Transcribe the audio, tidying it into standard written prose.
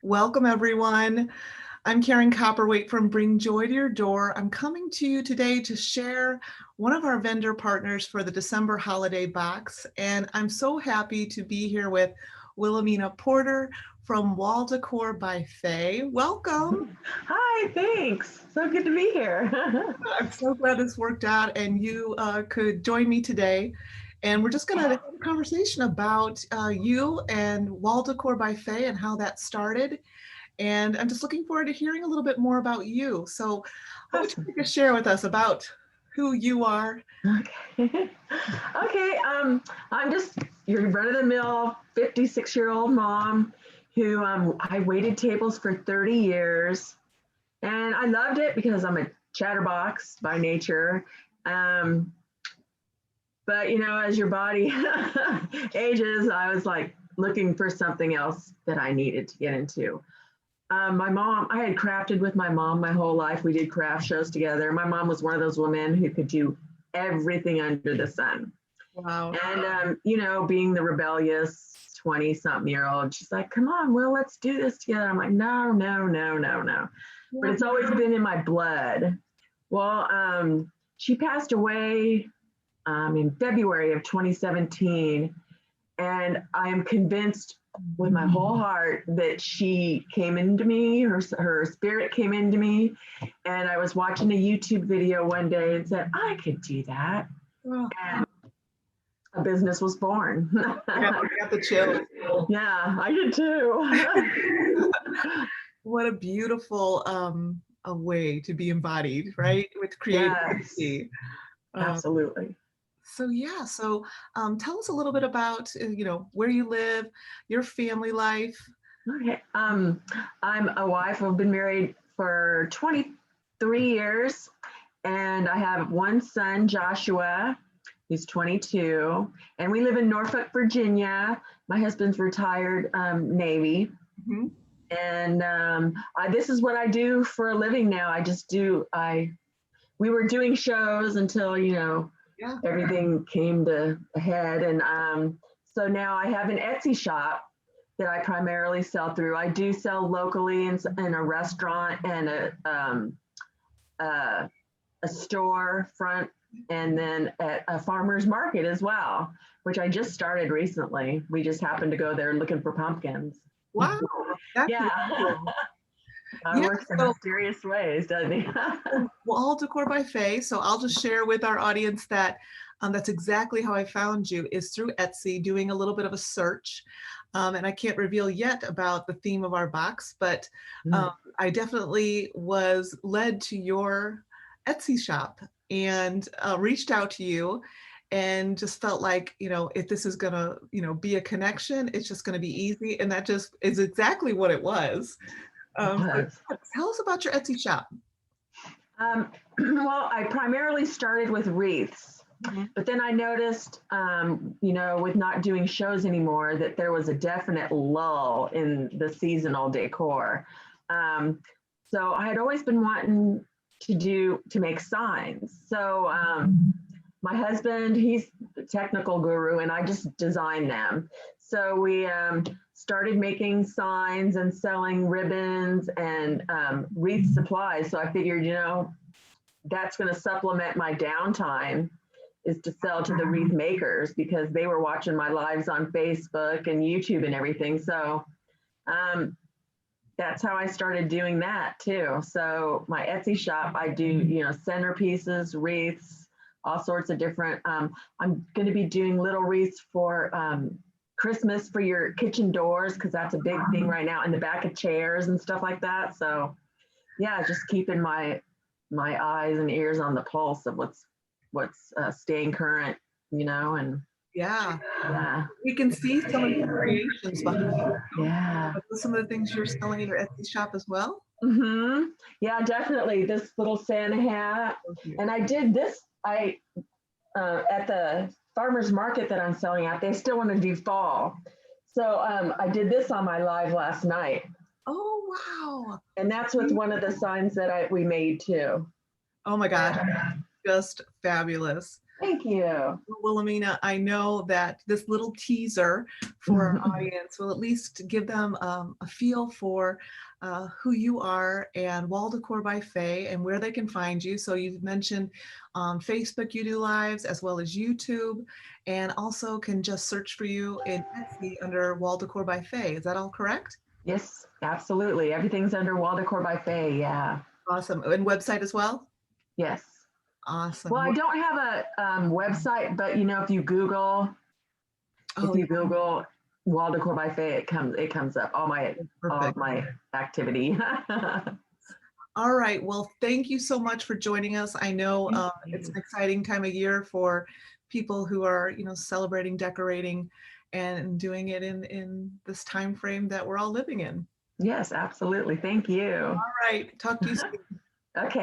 Welcome, everyone. I'm Karen Copperwaite from Bring Joy to Your Door. I'm coming to you today to share one of our vendor partners for the December holiday box. And I'm so happy to be here with Wilhelmine Porter from Wall Decor by Faye. Welcome. Hi, thanks. So good to be here. I'm so glad this worked out and you could join me today. And we're just going to have a conversation about you and Wall Decor by Faye and how that started. And I'm just looking forward to hearing a little bit more about you. So what would you like to share with us about who you are? Okay. Okay. I'm just your run-of-the-mill 56-year-old mom who I waited tables for 30 years. And I loved it because I'm a chatterbox by nature. But as your body ages, I was like looking for something else that I needed to get into. My mom, I had crafted with my mom my whole life. We did craft shows together. My mom was one of those women who could do everything under the sun. Wow. And, being the rebellious 20-something-year-old, she's like, come on, Will, let's do this together. I'm like, no, no, no, no, no. But it's always been in my blood. Well, she passed away in February of 2017. And I am convinced with my whole heart that she came into me, her spirit came into me. And I was watching a YouTube video one day and said, I could do that. Oh. And a business was born. I got the chill. Yeah, I did too. What a beautiful a way to be embodied, right? With creativity. Yes, absolutely. So tell us a little bit about where you live, your family life. Okay. I'm a wife. I've been married for 23 years, and I have one son, Joshua. He's 22, and we live in Norfolk, Virginia. My husband's retired Navy. Mm-hmm. And this is what I do for a living now. We were doing shows until, everything came to a head. And so now I have an Etsy shop that I primarily sell through. I do sell locally in a restaurant and a store front, and then at a farmer's market as well, which I just started recently. We just happened to go there looking for pumpkins. Wow. Yeah. God works in mysterious ways, doesn't he? Wall Decor by Faye. So I'll just share with our audience that that's exactly how I found you, is through Etsy, doing a little bit of a search. And I can't reveal yet about the theme of our box, but I definitely was led to your Etsy shop and reached out to you and just felt like, if this is gonna, be a connection, it's just gonna be easy. And that just is exactly what it was. So tell us about your Etsy shop. Well, I primarily started with wreaths, but then I noticed, with not doing shows anymore, that there was a definite lull in the seasonal decor. So I had always been wanting to make signs. So my husband, he's the technical guru, and I just design them. So we started making signs and selling ribbons and wreath supplies. So I figured, that's going to supplement my downtime, is to sell to the wreath makers, because they were watching my lives on Facebook and YouTube and everything. So that's how I started doing that too. So my Etsy shop, I do, centerpieces, wreaths, all sorts of different, I'm going to be doing little wreaths for Christmas for your kitchen doors, because that's a big thing right now, in the back of chairs and stuff like that. So yeah, just keeping my eyes and ears on the pulse of what's staying current, and yeah, we can see some of the creations behind. Yeah, Some of the things you're selling in your Etsy shop as well. Yeah, definitely. This little Santa hat, and I did this. At the farmer's market that I'm selling at, they still want to do fall. So I did this on my live last night. Oh, wow. And that's with one of the signs that we made too. Oh my God, just fabulous. Thank you. Wilhelmina, I know that this little teaser for our audience will at least give them a feel for who you are and Wall Decor by Faye and where they can find you. So you've mentioned Facebook you do lives as well as YouTube, and also can just search for you in Etsy under Wall Decor by Faye. Is that all correct? Yes, absolutely. Everything's under Wall Decor by Faye. Yeah. Awesome. And website as well? Yes. Awesome. Well, I don't have a website, but you know, if you Google Oh, yeah, Wall Decor by Faye, it comes up all perfect. my activity. All right. Well, thank you so much for joining us. I know it's an exciting time of year for people who are, celebrating, decorating, and doing it in this time frame that we're all living in. Yes, absolutely. Thank you. All right. Talk to you soon. Okay.